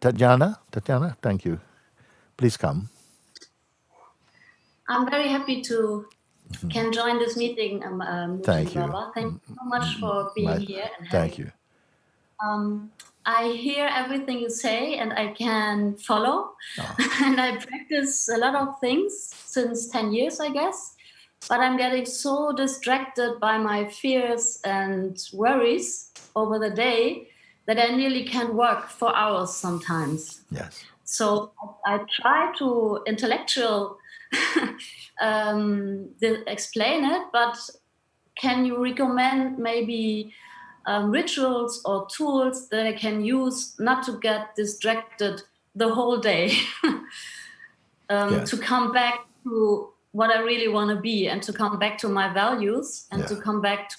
Tatiana, thank you. Please come. I'm very happy to can join this meeting, Mooji Thank you. Baba. Thank you so much for being here. And thank you. I hear everything you say and I can follow. And I practice a lot of things since 10 years, I guess. But I'm getting so distracted by my fears and worries over the day that I nearly can't work for hours sometimes. Yes. So I try to explain it, but can you recommend maybe rituals or tools that I can use not to get distracted the whole day, Yes. to come back to what I really want to be and to come back to my values and to come back to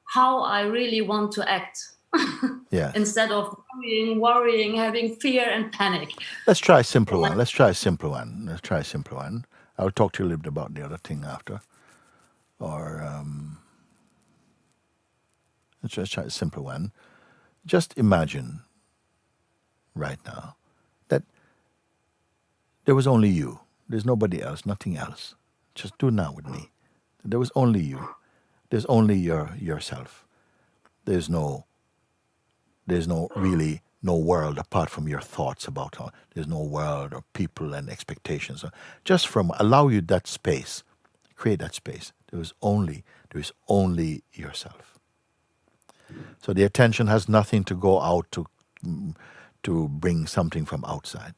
how I really want to act. Yeah. Instead of worrying, having fear and panic. Let's try a simple one. Let's try a simple one. I'll talk to you a little bit about the other thing after. Or let's just try a simple one. Just imagine right now that there was only you. There's nobody else, nothing else. Just do it now with me. There was only you. There's only yourself. There's really no world apart from your thoughts about how there's no world or people and expectations. Just allow you that space, create that space. There is only yourself. So the attention has nothing to go out to bring something from outside.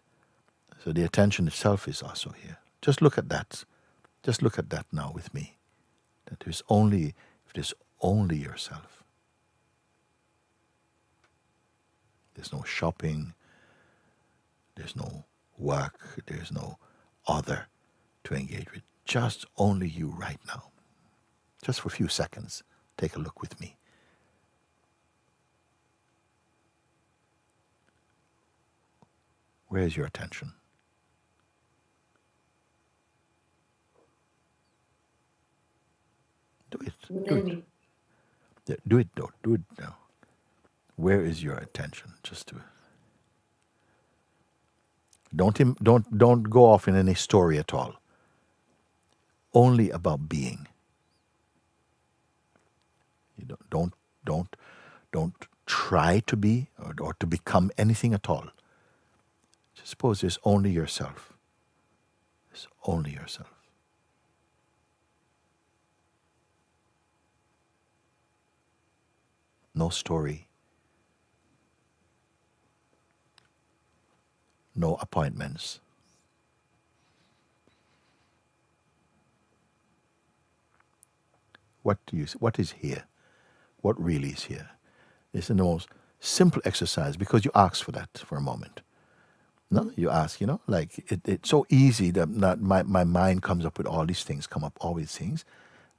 So the attention itself is also here. Just look at that. Just look at that now with me. That there's only yourself. There's no shopping, there's no work, there's no other to engage with. Just only you right now. Just for a few seconds, take a look with me. Where is your attention? Do it. Do it now. Where is your attention? Just do it. Don't go off in any story at all. Only about being. You don't try to be or to become anything at all. Just suppose there's only yourself. There's only yourself. No story. No appointments. What is here? What really is here? It's the most simple exercise because you ask for that for a moment. No, you ask, like it's so easy that my mind comes up with all these things,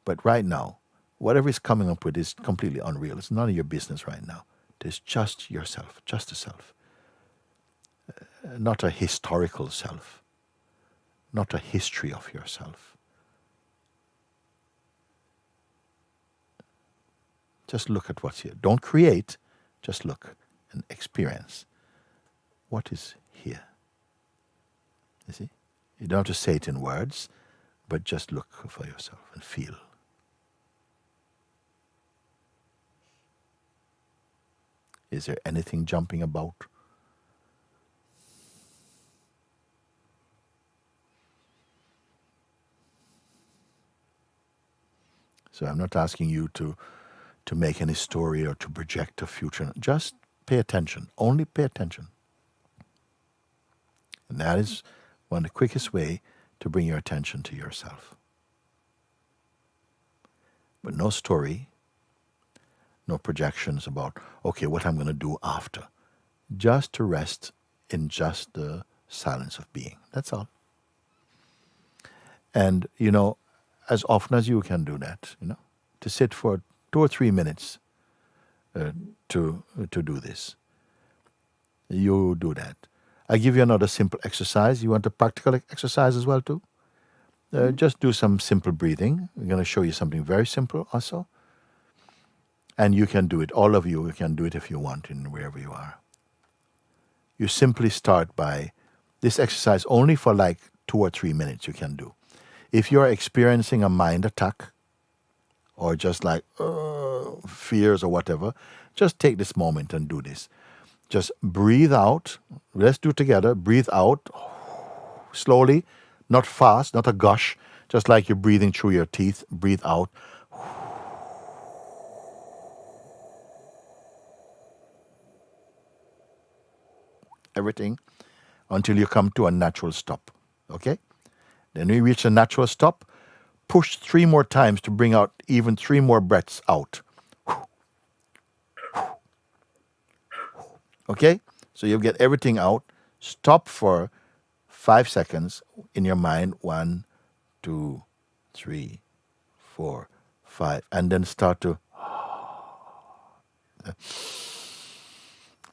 But right now, whatever is coming up with is completely unreal. It's none of your business right now. There's just yourself, just a self. Not a historical self, not a history of yourself. Just look at what's here. Don't create, just look and experience what is here. You see? You don't have to say it in words, but just look for yourself and feel. Is there anything jumping about? So I'm not asking you to make any story or to project a future. Just pay attention. Only pay attention. And that is one of the quickest way to bring your attention to yourself. But no story, no projections about, okay, what I'm going to do after. Just to rest in just the silence of being. That's all. And, as often as you can do that, to sit for 2 or 3 minutes to do this. You do that. I give you another simple exercise. You want a practical exercise as well too? Just do some simple breathing. I'm going to show you something very simple also. And you can do it. All of you can do it if you want in wherever you are. You simply start by this exercise only for like 2 or 3 minutes you can do. If you're experiencing a mind attack or just like fears or whatever, just take this moment and do this. Just breathe out. Let's do it together. Breathe out slowly, not fast, not a gush, just like you're breathing through your teeth. Breathe out. Everything until you come to a natural stop. Okay? Then we reach a natural stop. Push 3 more times to bring out even 3 more breaths out. Okay? So you get everything out. Stop for 5 seconds in your mind. 1, 2, 3, 4, 5. And then start to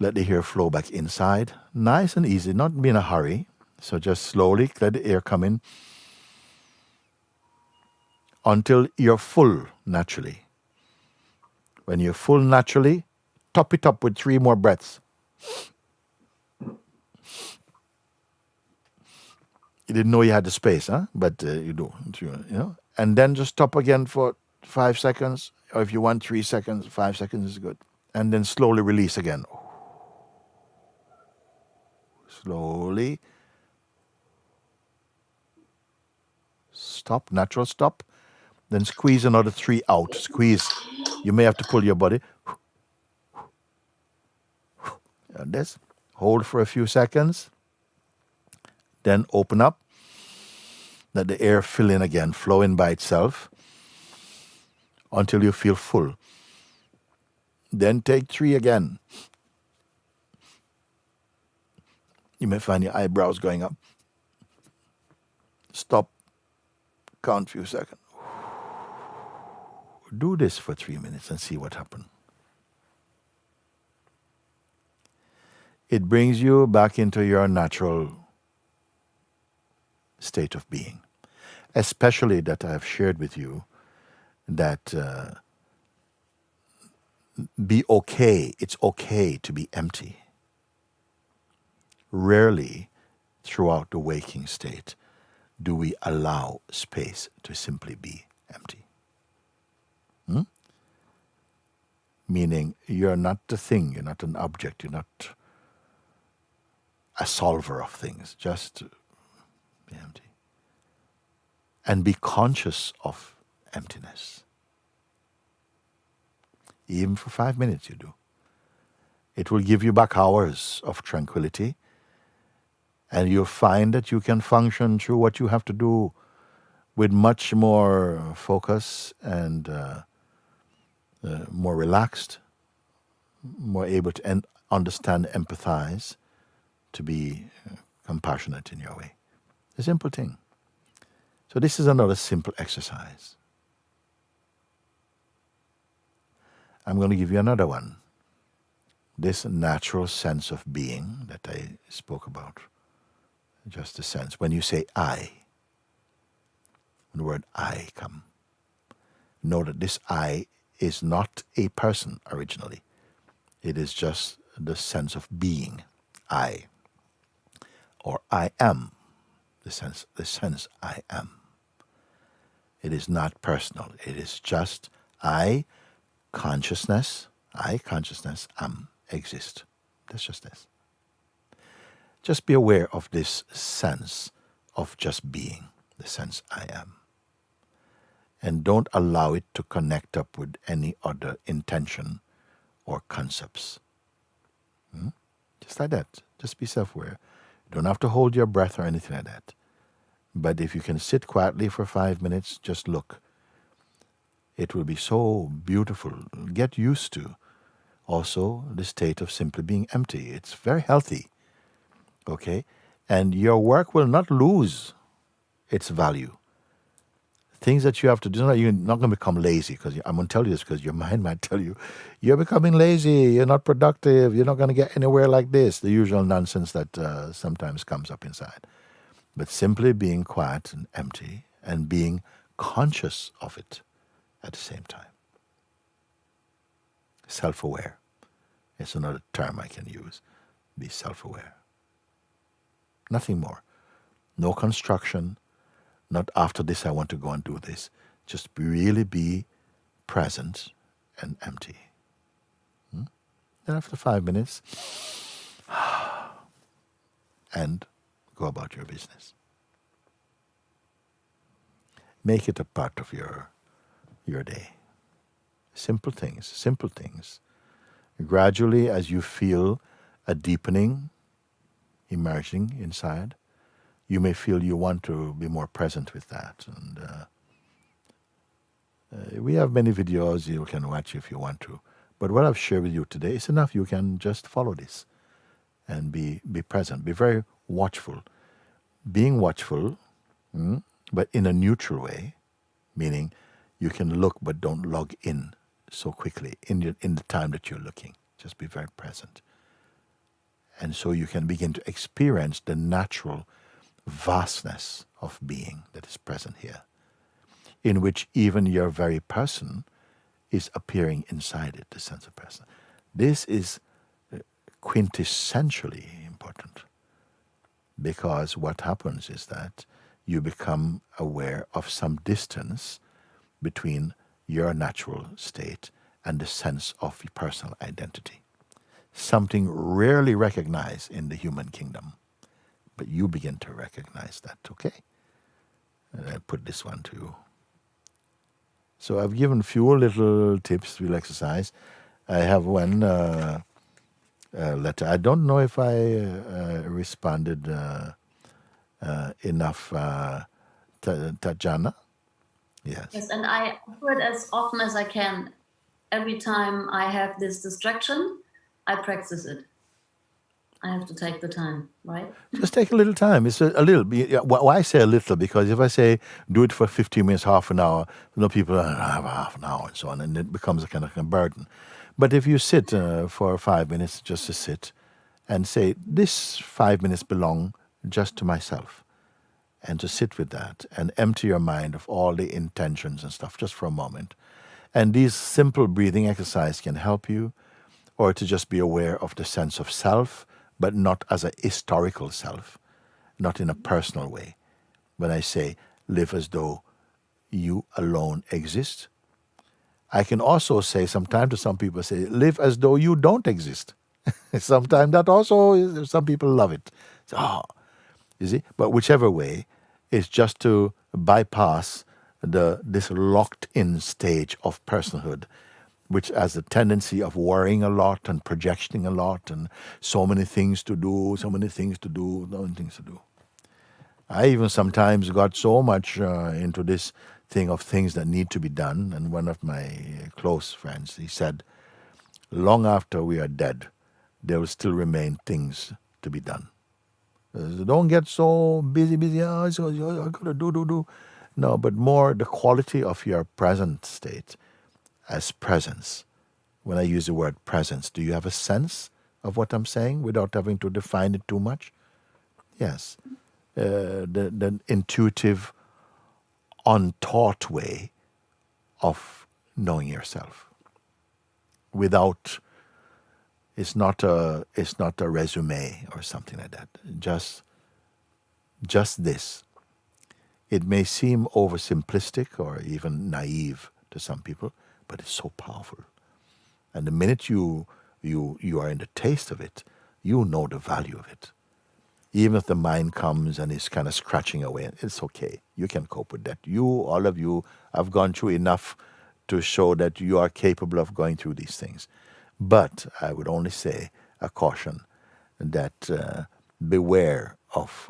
let the air flow back inside. Nice and easy, not be in a hurry. So just slowly let the air come in until you're full naturally. When you're full naturally, top it up with 3 more breaths. You didn't know you had the space, huh? But you do, you know. And then just stop again for 5 seconds, or if you want 3 seconds, 5 seconds is good. And then slowly release again. Slowly. Stop, natural stop. Then squeeze another 3 out. Squeeze. You may have to pull your body. And this. Hold for a few seconds. Then open up. Let the air fill in again, flow in by itself until you feel full. Then take 3 again. You may find your eyebrows going up. Stop. Count a few seconds. Do this for 3 minutes and see what happens. It brings you back into your natural state of being. Especially that I have shared with you that be okay. It's okay to be empty. Rarely throughout the waking state do we allow space to simply be empty. Meaning you're not the thing, you're not an object, you're not a solver of things. Just be empty. And be conscious of emptiness. Even for 5 minutes you do. It will give you back hours of tranquility, and you'll find that you can function through what you have to do with much more focus and more relaxed, more able to understand, empathize, to be compassionate in your way. A simple thing. So this is another simple exercise. I'm going to give you another one. This natural sense of being that I spoke about. Just a sense. When you say I, when the word I come, know that this I is not a person originally. It is just the sense of being. I. Or I am. The sense I am. It is not personal. It is just I, consciousness, am, exist. That's just this. Just be aware of this sense of just being, the sense I am. And don't allow it to connect up with any other intention or concepts. Just like that. Just be self-aware. You don't have to hold your breath or anything like that. But if you can sit quietly for 5 minutes, just look. It will be so beautiful. Get used to also the state of simply being empty. It's very healthy. Okay? And your work will not lose its value Things that you have to do. You're not going to become lazy, because I'm going to tell you this because your mind might tell you, you're becoming lazy, you're not productive, you're not going to get anywhere like this. The usual nonsense that sometimes comes up inside. But simply being quiet and empty and being conscious of it at the same time. Self-aware. It's another term I can use. Be self-aware. Nothing more. No construction. Not after this I want to go and do this. Just really be present and empty. Then after 5 minutes, and go about your business. Make it a part of your day. Simple things, simple things. Gradually, as you feel a deepening emerging inside, you may feel you want to be more present with that. And we have many videos you can watch if you want to. But what I've shared with you today is enough. You can just follow this and be present. Be very watchful. Being watchful, but in a neutral way, meaning you can look but don't log in so quickly in the time that you're looking. Just be very present. And so you can begin to experience the natural vastness of being that is present here, in which even your very person is appearing inside it, the sense of person. This is quintessentially important, because what happens is that you become aware of some distance between your natural state and the sense of your personal identity. Something rarely recognized in the human kingdom, but you begin to recognize that, okay? And I put this one to you. So I've given a few little tips we'll exercise. I have one letter. I don't know if I responded enough to Gyana. Yes. Yes, and I do it as often as I can. Every time I have this distraction, I practice it. I have to take the time, right? Just take a little time. It's a little. Why I say a little? Because if I say do it for 15 minutes, half an hour, people have half an hour and so on, and it becomes a kind of a burden. But if you sit for 5 minutes, just to sit, and say, this 5 minutes belong just to myself, and to sit with that, and empty your mind of all the intentions and stuff just for a moment. And these simple breathing exercises can help you, or to just be aware of the sense of self, but not as a historical self, not in a personal way. When I say live as though you alone exist, I can also say sometimes to some people, say live as though you don't exist. Sometimes that also, some people love it. So, you see? But whichever way, it's just to bypass this locked-in stage of personhood, which has a tendency of worrying a lot and projecting a lot, and so many things to do, so many things to do, so many things to do. I even sometimes got so much into this thing of things that need to be done, and one of my close friends, he said, long after we are dead, there will still remain things to be done. Don't get so busy, I gotta do. No, but more the quality of your present state as presence. When I use the word presence, do you have a sense of what I'm saying without having to define it too much? Yes. The intuitive, untaught way of knowing yourself. Without, it's not a resume or something like that. Just this. It may seem oversimplistic or even naive to some people, but it's so powerful. And the minute you are in the taste of it, you know the value of it. Even if the mind comes and is kind of scratching away, it's okay. You can cope with that. All of you, have gone through enough to show that you are capable of going through these things. But I would only say a caution that beware of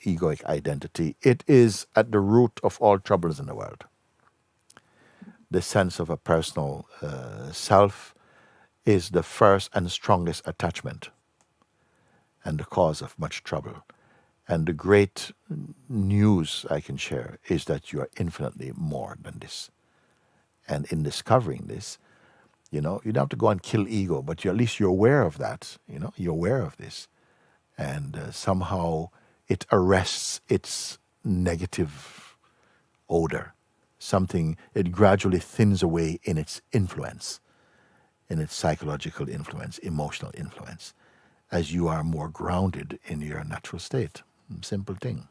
egoic identity. It is at the root of all troubles in the world. The sense of a personal self is the first and strongest attachment and the cause of much trouble. And the great news I can share is that you are infinitely more than this. And in discovering this, you don't have to go and kill ego, but at least you're aware of that. You're aware of this. And somehow it arrests its negative odor. It gradually thins away in its influence, in its psychological influence, emotional influence, as you are more grounded in your natural state. Simple thing.